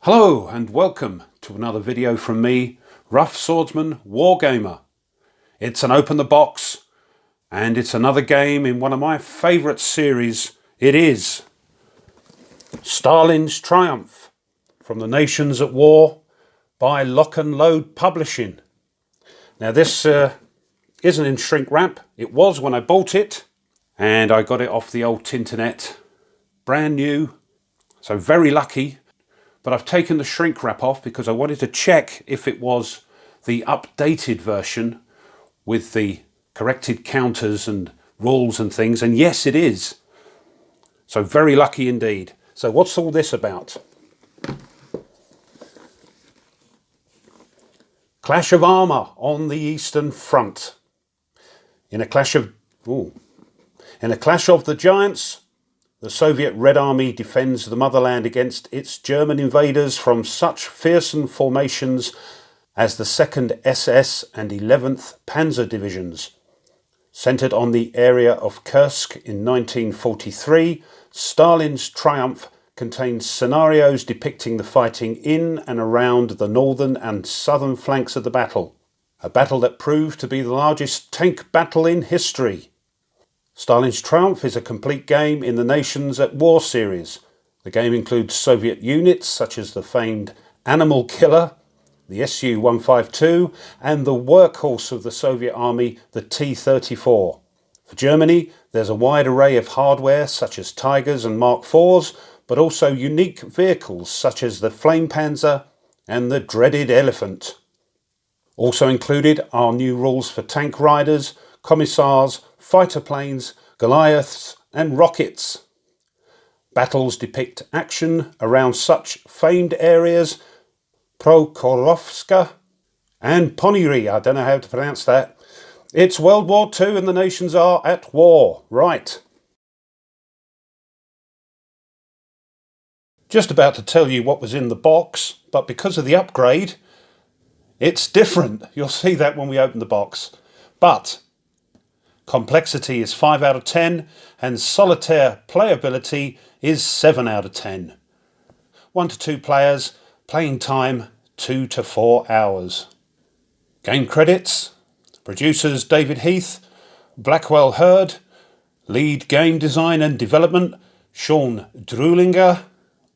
Hello and welcome to another video from me, Rough Swordsman Wargamer. It's an open the box and it's another game in one of my favourite series. It is Stalin's Triumph from the Nations at War by Lock and Load Publishing. Now this isn't in shrink wrap. It was when I bought it and I got it off the old Tinternet, brand new, so very lucky. But I've taken the shrink wrap off because I wanted to check if it was the updated version with the corrected counters and rules and things, and yes it is. So very lucky indeed. So what's all this about? Clash of armour on the Eastern Front. In a clash of the giants, the Soviet Red Army defends the motherland against its German invaders from such fearsome formations as the 2nd SS and 11th Panzer Divisions. Centred on the area of Kursk in 1943, Stalin's Triumph contains scenarios depicting the fighting in and around the northern and southern flanks of the battle. A battle that proved to be the largest tank battle in history. Stalin's Triumph is a complete game in the Nations at War series. The game includes Soviet units such as the famed Animal Killer, the Su-152, and the workhorse of the Soviet Army, the T-34. For Germany, there's a wide array of hardware such as Tigers and Mark IVs, but also unique vehicles such as the Flame Panzer and the dreaded Elephant. Also included are new rules for tank riders, commissars, fighter planes, Goliaths and rockets. Battles depict action around such famed areas Prokhorovka and Ponyri. I don't know how to pronounce that. It's World War II and the nations are at war. Right. Just about to tell you what was in the box, but because of the upgrade, it's different. You'll see that when we open the box. But complexity is 5 out of 10 and solitaire playability is 7 out of 10. 1 to 2 players, playing time 2 to 4 hours. Game credits: producers David Heath, Blackwell Hurd, lead game design and development Sean Druelinger,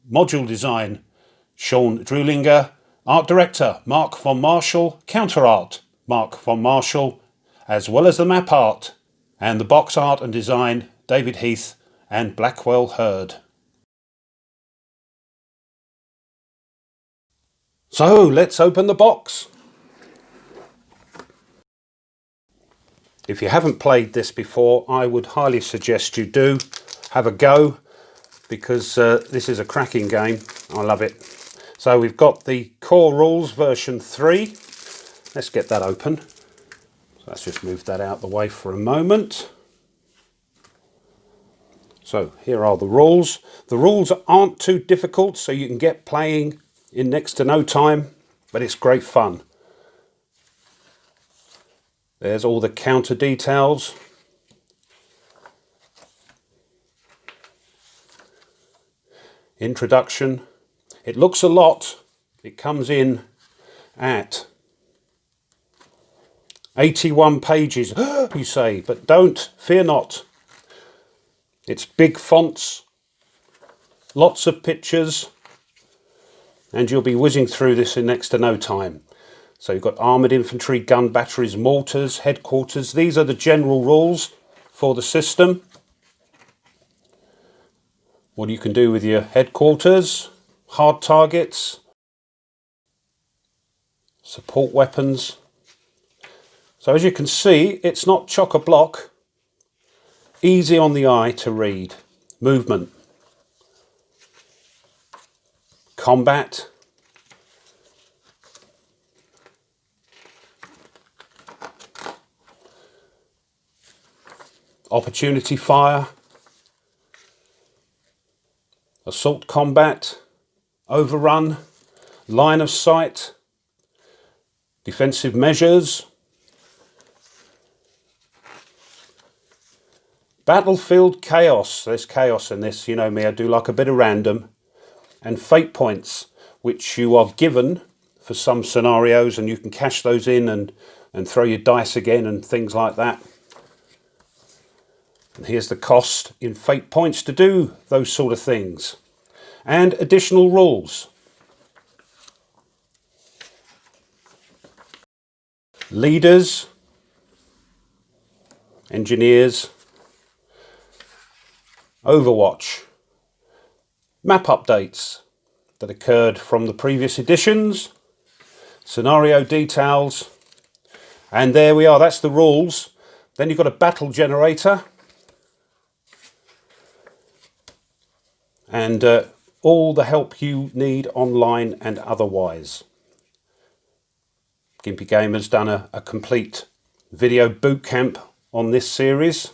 module design Sean Druelinger, art director Mark von Marshall, counter art Mark von Marshall, as well as the map art and the box art and design David Heath and Blackwell Hurd. So let's open the box. If you haven't played this before, I would highly suggest you do. Have a go, because this is a cracking game. I love it. So we've got the core rules version 3. Let's get that open. Let's just move that out the way for a moment. So here are the rules. The rules aren't too difficult, so you can get playing in next to no time, but it's great fun. There's all the counter details. Introduction. It looks a lot. It comes in at 81 pages, you say, but don't, fear not. It's big fonts, lots of pictures, and you'll be whizzing through this in next to no time. So you've got armoured infantry, gun batteries, mortars, headquarters. These are the general rules for the system. What you can do with your headquarters, hard targets, support weapons. So as you can see, it's not chock-a-block, easy on the eye to read. Movement, combat, opportunity fire, assault combat, overrun, line of sight, defensive measures, battlefield chaos. There's chaos in this, you know me, I do like a bit of random. And fate points. which you are given for some scenarios, and you can cash those in and throw your dice again and things like that. And here's the cost in fate points to do those sort of things. And additional rules. Leaders, engineers, Overwatch, map updates that occurred from the previous editions, scenario details, and there we are, that's the rules. Then you've got a battle generator, and all the help you need online and otherwise. Gimpy Gamer's done a complete video boot camp on this series.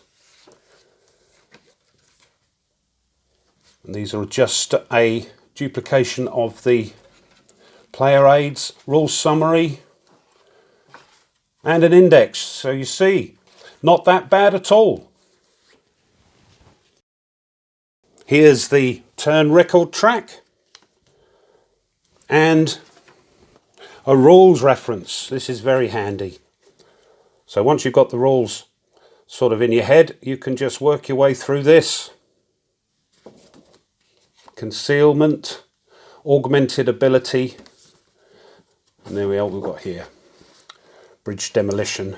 And these are just a duplication of the player aids, rules summary, and an index. So you see, not that bad at all. Here's the turn record track and a rules reference. This is very handy. So once you've got the rules sort of in your head, you can just work your way through this. Concealment, augmented ability, and there we are, we've got here. Bridge demolition,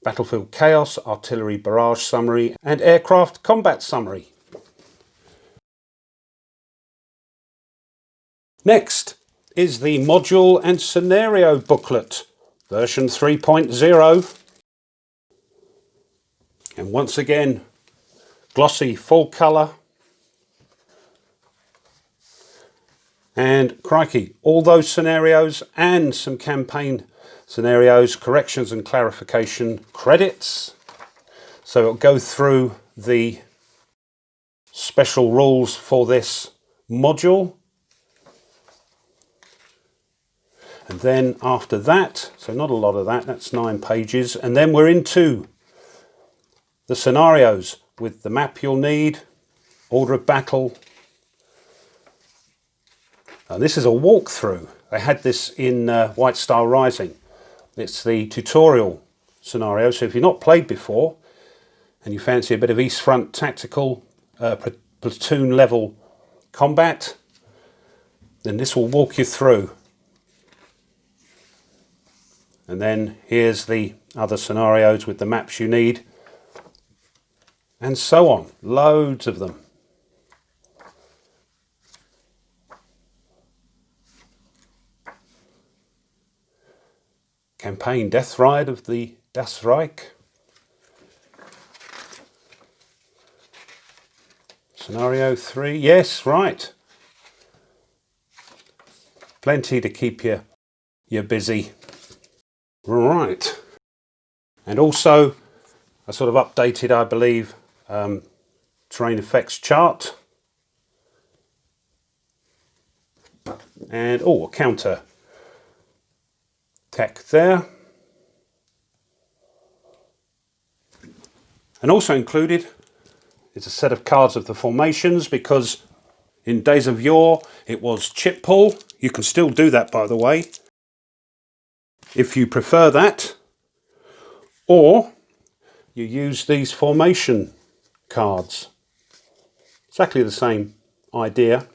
battlefield chaos, artillery barrage summary, and aircraft combat summary. Next is the module and scenario booklet, version 3.0. And once again, glossy full colour. And crikey, all those scenarios and some campaign scenarios, corrections and clarification credits. So it'll go through the special rules for this module. And then after that, so not a lot of that, that's 9 pages. And then we're into the scenarios with the map you'll need, order of battle. And this is a walkthrough. They had this in White Star Rising. It's the tutorial scenario. So if you've not played before and you fancy a bit of East Front tactical platoon level combat, then this will walk you through. And then here's the other scenarios with the maps you need, and so on. Loads of them. Campaign Death Ride of the Das Reich. Scenario 3. Yes, right. Plenty to keep you busy. Right. And also a sort of updated, I believe, terrain effects chart. And, a counter tech there. And also included is a set of cards of the formations, because in days of yore it was chip pull. You can still do that, by the way, if you prefer that, or you use these formation cards. Exactly the same idea.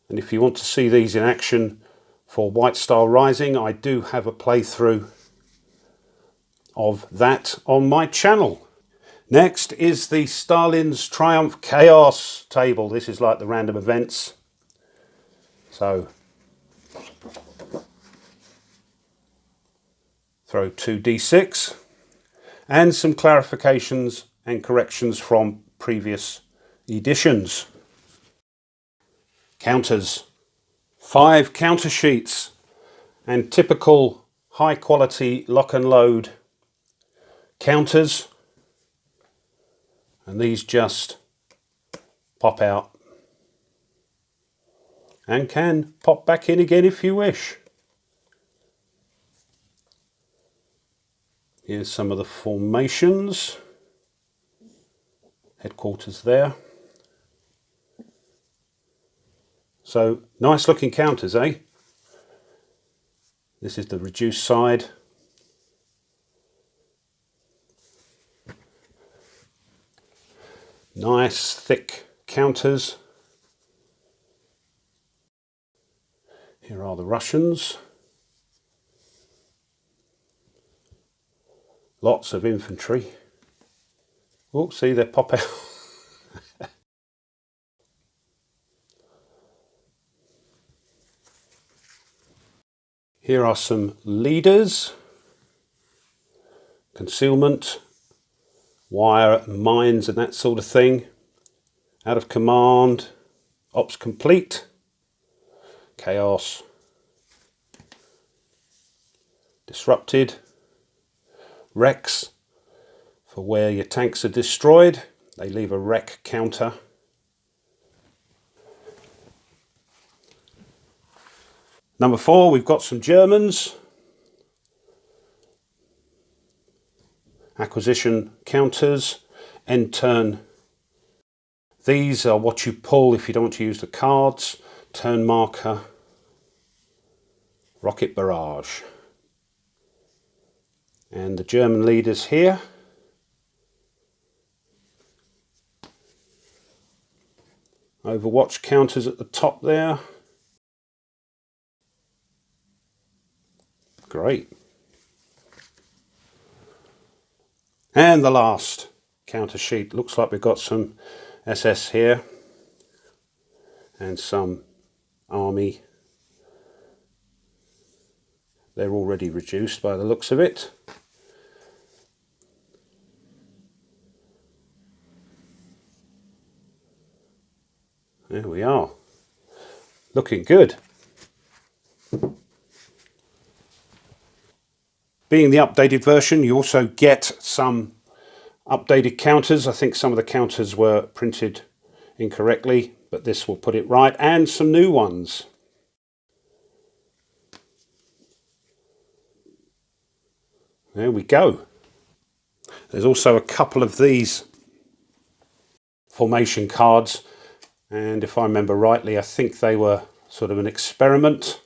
And if you want to see these in action for White Star Rising, I do have a playthrough of that on my channel. Next is the Stalin's Triumph Chaos table. This is like the random events. So throw 2d6 and some clarifications and corrections from previous editions. Counters. 5 counter sheets and typical high quality lock and load counters, and these just pop out and can pop back in again if you wish. Here's some of the formations, headquarters there. So nice looking counters, eh? This is the reduced side. Nice thick counters. Here are the Russians. Lots of infantry. Oh, see, they pop out. Here are some leaders. Concealment, wire, mines and that sort of thing. Out of command, ops complete. Chaos. Disrupted. Wrecks, for where your tanks are destroyed. They leave a wreck counter. Number 4, we've got some Germans. Acquisition counters, end turn. These are what you pull if you don't want to use the cards. Turn marker, rocket barrage. And the German leaders here. Overwatch counters at the top there. Great. And the last counter sheet. Looks like we've got some SS here and some army. They're already reduced by the looks of it. There we are. Looking good. Being the updated version, you also get some updated counters. I think some of the counters were printed incorrectly, but this will put it right, and some new ones. There we go. There's also a couple of these formation cards, and if I remember rightly, I think they were sort of an experiment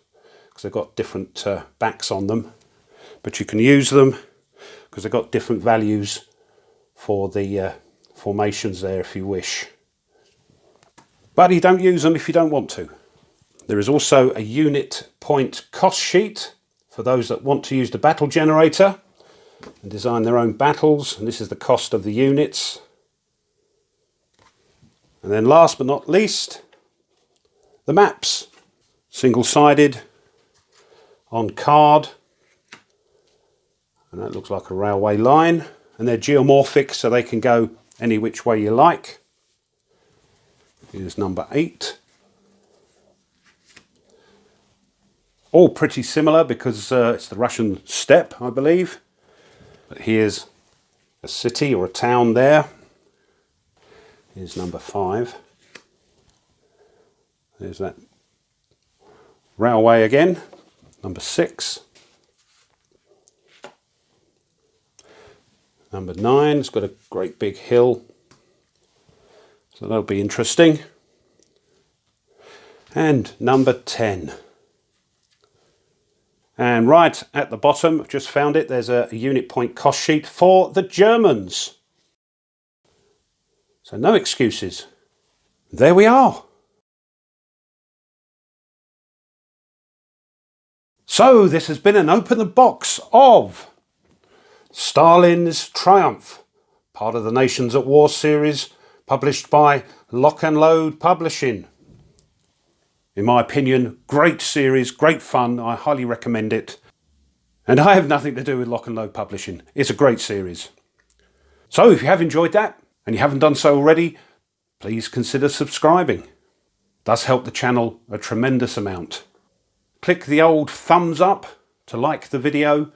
because they've got different backs on them. But you can use them because they've got different values for the formations there if you wish. But you don't use them if you don't want to. There is also a unit point cost sheet for those that want to use the battle generator and design their own battles. And this is the cost of the units. And then last but not least, the maps. Single-sided, on card. And that looks like a railway line, and they're geomorphic so they can go any which way you like. Here's number 8. All pretty similar because it's the Russian steppe, I believe. But here's a city or a town there. Here's number 5. There's that railway again. Number 6. Number 9, it's got a great big hill, so that'll be interesting. And number 10. And right at the bottom, I've just found it, there's a unit point cost sheet for the Germans. So no excuses. There we are. So this has been an open the box of Stalin's Triumph, part of the Nations at War series, published by Lock and Load Publishing. In my opinion, great series, great fun, I highly recommend it. And I have nothing to do with Lock and Load Publishing. It's a great series. So if you have enjoyed that, and you haven't done so already, please consider subscribing. It does help the channel a tremendous amount. Click the old thumbs up to like the video,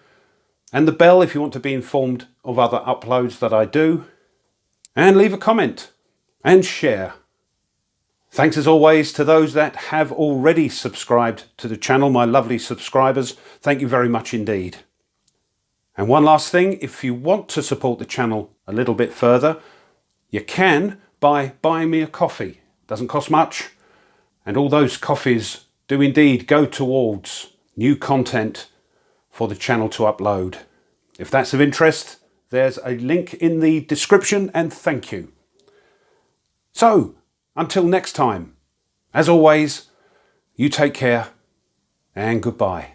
and the bell if you want to be informed of other uploads that I do. And leave a comment and share. Thanks as always to those that have already subscribed to the channel, my lovely subscribers. Thank you very much indeed. And one last thing, if you want to support the channel a little bit further, you can by buying me a coffee. Doesn't cost much, And all those coffees do indeed go towards new content for the channel to upload. If that's of interest, there's a link in the description, and thank you. So, until next time, as always, you take care and goodbye.